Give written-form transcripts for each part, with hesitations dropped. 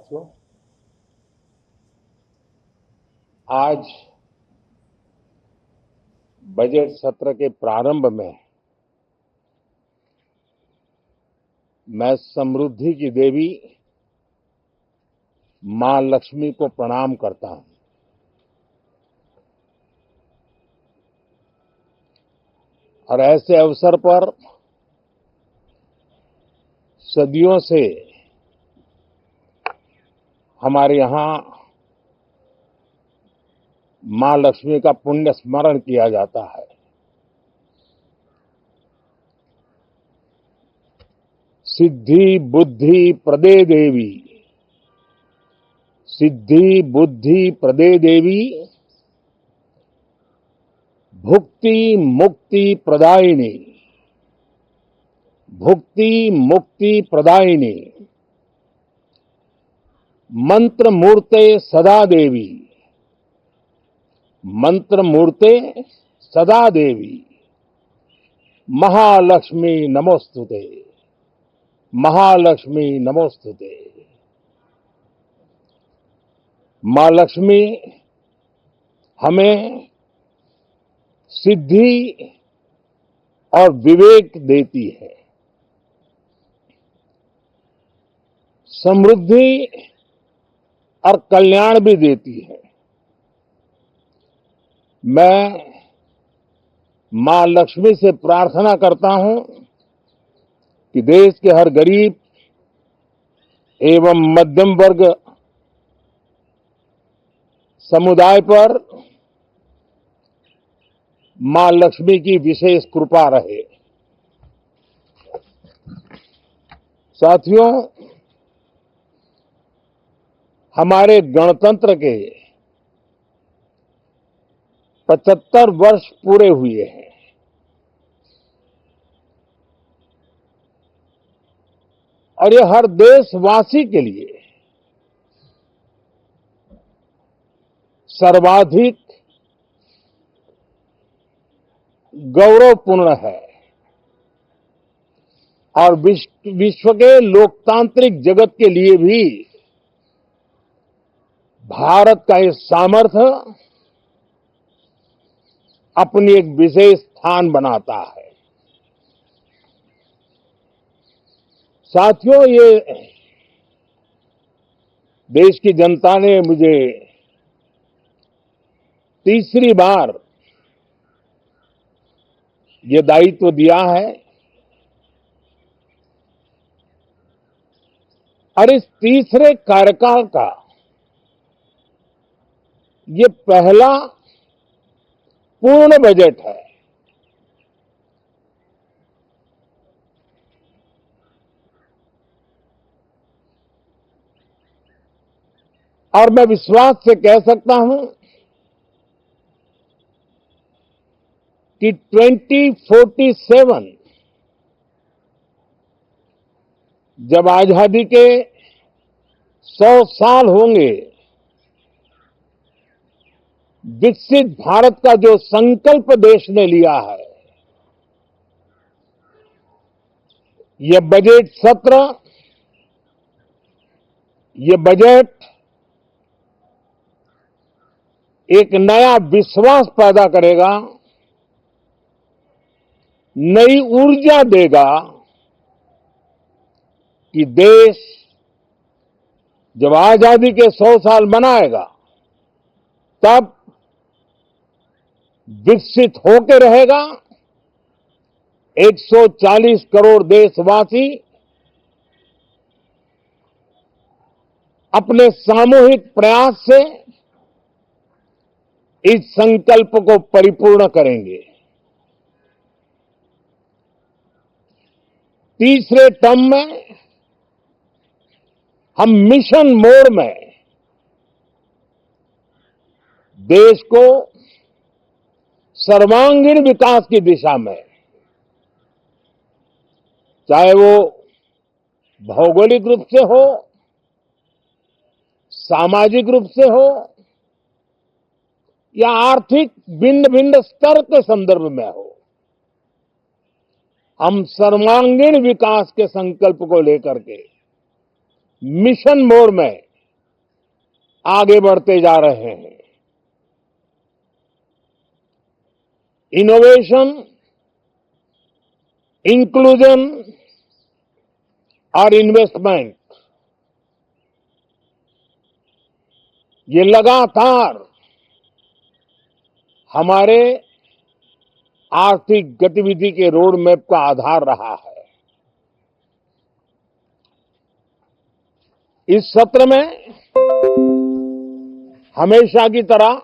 साथियों, आज बजट सत्र के प्रारंभ में मैं समृद्धि की देवी मां लक्ष्मी को प्रणाम करता हूं और ऐसे अवसर पर सदियों से हमारे यहां मां लक्ष्मी का पुण्य स्मरण किया जाता है। सिद्धि बुद्धि प्रदे देवी, सिद्धि बुद्धि प्रदे देवी, भुक्ति मुक्ति प्रदायिनी, भुक्ति मुक्ति प्रदायिनी, मंत्र मूर्ते सदा देवी, मंत्र मूर्ते सदा देवी, महालक्ष्मी नमोस्तुते, महालक्ष्मी नमोस्तुते। मां लक्ष्मी हमें सिद्धि और विवेक देती है, समृद्धि और कल्याण भी देती है। मैं मां लक्ष्मी से प्रार्थना करता हूं कि देश के हर गरीब एवं मध्यम वर्ग समुदाय पर मां लक्ष्मी की विशेष कृपा रहे। साथियों, हमारे गणतंत्र के 75 वर्ष पूरे हुए हैं। और ये हर देशवासी के लिए सर्वाधिक गौरवपूर्ण है और विश्व के लोकतांत्रिक जगत के लिए भी भारत का ये सामर्थ्य अपनी एक विशेष स्थान बनाता है। साथियों, ये देश की जनता ने मुझे तीसरी बार ये दायित्व दिया है और इस तीसरे कार्यकाल का ये पहला पूर्ण बजट है। और मैं विश्वास से कह सकता हूं कि 2047 जब आजादी के 100 साल होंगे, विकसित भारत का जो संकल्प देश ने लिया है, ये बजट सत्र, ये बजट एक नया विश्वास पैदा करेगा, नई ऊर्जा देगा कि देश जब आजादी के 100 साल मनाएगा तब विकसित होकर रहेगा। 140 करोड़ देशवासी अपने सामूहिक प्रयास से इस संकल्प को परिपूर्ण करेंगे। तीसरे टर्म में हम मिशन मोड में देश को सर्वांगीण विकास की दिशा में, चाहे वो भौगोलिक रूप से हो, सामाजिक रूप से हो या आर्थिक भिन्न भिन्न स्तर के संदर्भ में हो, हम सर्वांगीण विकास के संकल्प को लेकर के मिशन मोड में आगे बढ़ते जा रहे हैं। इनोवेशन, इंक्लूजन और इन्वेस्टमेंट, ये लगातार हमारे आर्थिक गतिविधि के रोड मैप का आधार रहा है। इस सत्र में हमेशा की तरह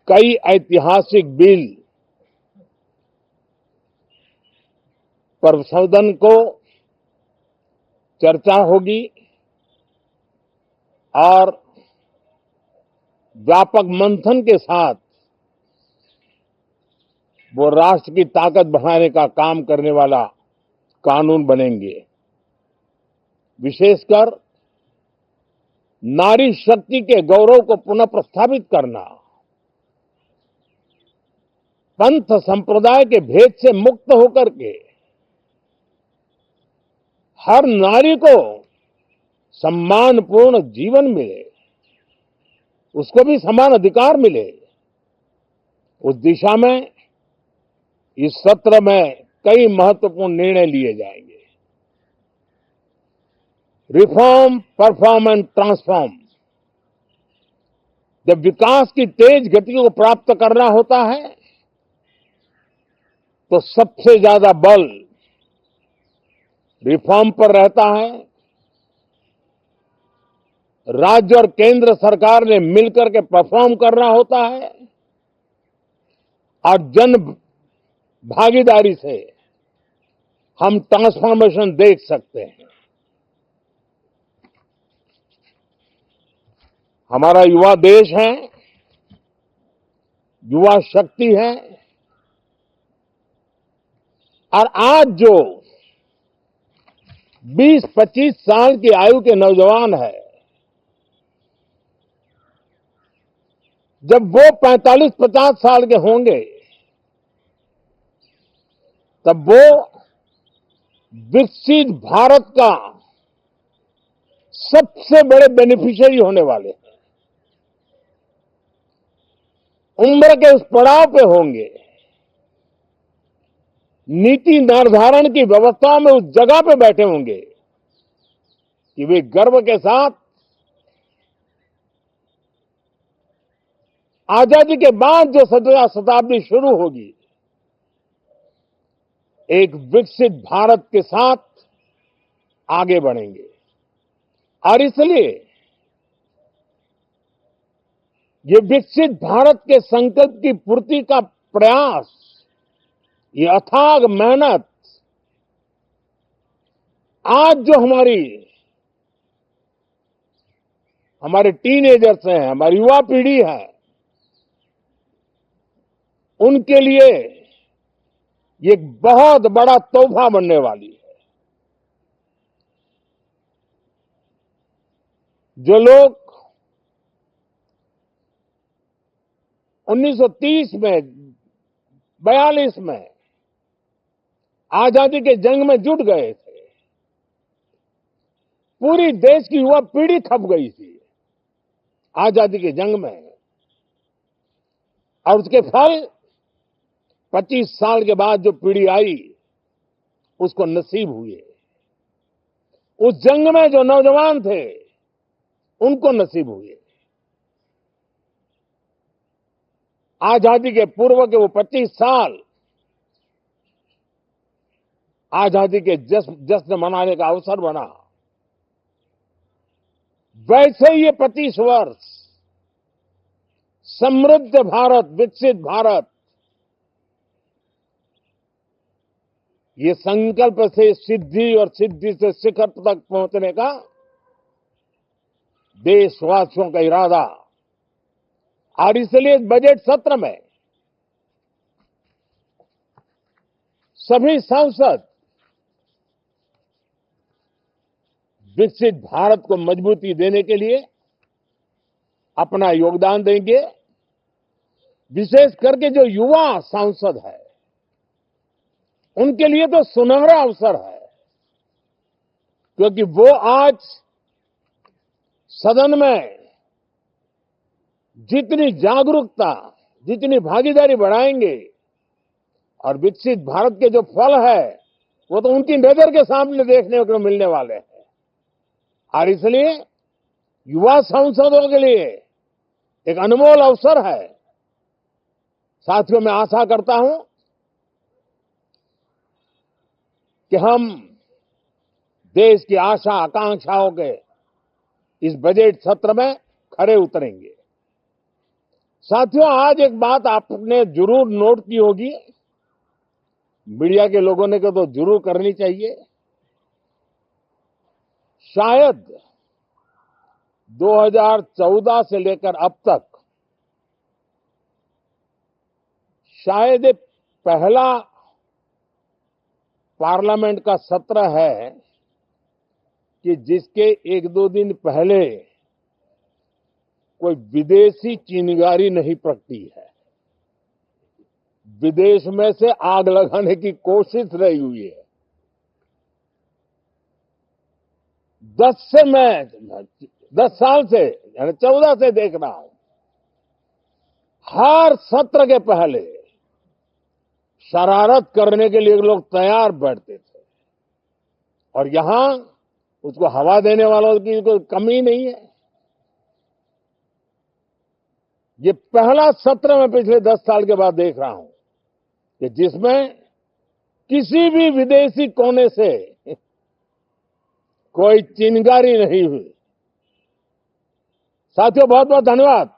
कई ऐतिहासिक बिल पर सदन को चर्चा होगी और व्यापक मंथन के साथ वो राष्ट्र की ताकत बढ़ाने का काम करने वाला कानून बनेंगे। विशेषकर नारी शक्ति के गौरव को पुनः प्रस्थापित करना, पंथ संप्रदाय के भेद से मुक्त होकर के हर नारी को सम्मानपूर्ण जीवन मिले, उसको भी समान अधिकार मिले, उस दिशा में इस सत्र में कई महत्वपूर्ण निर्णय लिए जाएंगे। Reform, perform and transform. जब विकास की तेज गति को प्राप्त करना होता है तो सबसे ज्यादा बल रिफॉर्म पर रहता है। राज्य और केंद्र सरकार ने मिलकर के परफॉर्म करना होता है और जन भागीदारी से हम ट्रांसफॉर्मेशन देख सकते हैं। हमारा युवा देश है, युवा शक्ति है और आज जो 20-25 साल की आयु के नौजवान है, जब वो 45-50 साल के होंगे तब वो विकसित भारत का सबसे बड़े बेनिफिशियरी होने वाले हैं। उम्र के उस पड़ाव पे होंगे, नीति निर्धारण की व्यवस्था में उस जगह पे बैठे होंगे कि वे गर्व के साथ आजादी के बाद जो शताब्दी शुरू होगी, एक विकसित भारत के साथ आगे बढ़ेंगे। और इसलिए ये विकसित भारत के संकल्प की पूर्ति का प्रयास, ये अथाग मेहनत आज जो हमारे टीनेजर्स हैं, हमारी युवा पीढ़ी है, उनके लिए ये एक बहुत बड़ा तोहफा बनने वाली है। जो लोग 1930 में, 42 में आजादी के जंग में जुट गए थे, पूरी देश की युवा पीढ़ी खप गई थी आजादी के जंग में, और उसके फल 25 साल के बाद जो पीढ़ी आई उसको नसीब हुए। उस जंग में जो नौजवान थे उनको नसीब हुए। आजादी के पूर्व के वो 25 साल आजादी के जश्न मनाने का अवसर बना। वैसे ही ये 25 वर्ष समृद्ध भारत, विकसित भारत, ये संकल्प से सिद्धि और सिद्धि से शिखर तक पहुंचने का देशवासियों का इरादा। और इसलिए इस बजट सत्र में सभी सांसद विकसित भारत को मजबूती देने के लिए अपना योगदान देंगे। विशेष करके जो युवा सांसद है उनके लिए तो सुनहरा अवसर है, क्योंकि वो आज सदन में जितनी जागरूकता, जितनी भागीदारी बढ़ाएंगे और विकसित भारत के जो फल है वो तो उनकी नजर के सामने देखने को मिलने वाले हैं। और इसलिए युवा सांसदों के लिए एक अनमोल अवसर है। साथियों, मैं आशा करता हूं कि हम देश की आशा आकांक्षाओं के इस बजट सत्र में खरे उतरेंगे। साथियों, आज एक बात आपने जरूर नोट की होगी, मीडिया के लोगों ने तो जरूर करनी चाहिए। शायद 2014 से लेकर अब तक शायद ये पहला पार्लियामेंट का सत्र है कि जिसके एक दो दिन पहले कोई विदेशी चिंगारी नहीं प्रगटी है, विदेश में से आग लगाने की कोशिश रही हुई है। 10 साल से यानी 14 से देख रहा हूं, हर सत्र के पहले शरारत करने के लिए लोग तैयार बैठते थे और यहां उसको हवा देने वालों की कोई कमी नहीं है। ये पहला सत्र मैं पिछले 10 साल के बाद देख रहा हूं कि जिसमें किसी भी विदेशी कोने से कोई चिंगारी नहीं हुई। साथियों, बहुत बहुत धन्यवाद।